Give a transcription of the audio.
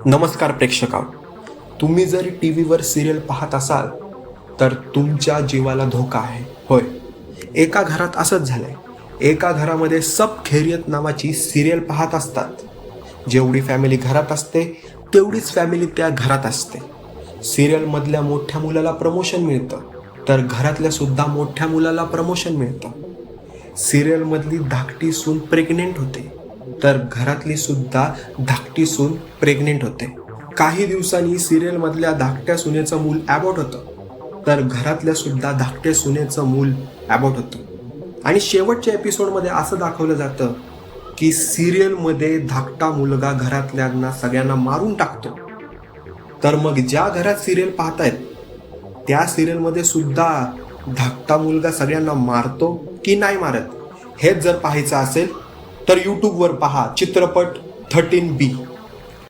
नमस्कार प्रेक्षका, तुम्ही जर टी व्हीवर सिरियल पाहत असाल तर तुमच्या जीवाला धोका आहे. होय, एका घरात असंच झालंय. एका घरामध्ये सब खैरियत नावाची सिरियल पाहत असतात. जेवढी फॅमिली घरात असते तेवढीच फॅमिली त्या घरात असते. सिरियलमधल्या मोठ्या मुलाला प्रमोशन मिळतं तर घरातल्या सुद्धा मोठ्या मुलाला प्रमोशन मिळतं. सिरियलमधली धाकटी सून प्रेग्नेंट होते तर घरातली सुद्धा धाकटी सून प्रेग्नेंट होते. काही दिवसांनी सिरियलमधल्या धाकट्या सुनेचं मूल ॲबॉर्ट होतं तर घरातल्या सुद्धा धाकट्या सुनेचं मूल ॲबॉर्ट होतं. आणि शेवटच्या एपिसोडमध्ये असं दाखवलं जातं की सिरियलमध्ये धाकटा मुलगा घरातल्यांना सगळ्यांना मारून टाकतो. तर मग ज्या घरात सिरियल पाहतायत त्या सिरियलमध्ये सुद्धा धाकटा मुलगा सगळ्यांना मारतो की नाही मारत, हेच जर पाहायचं असेल तर यूट्यूबवर पहा चित्रपट 13B.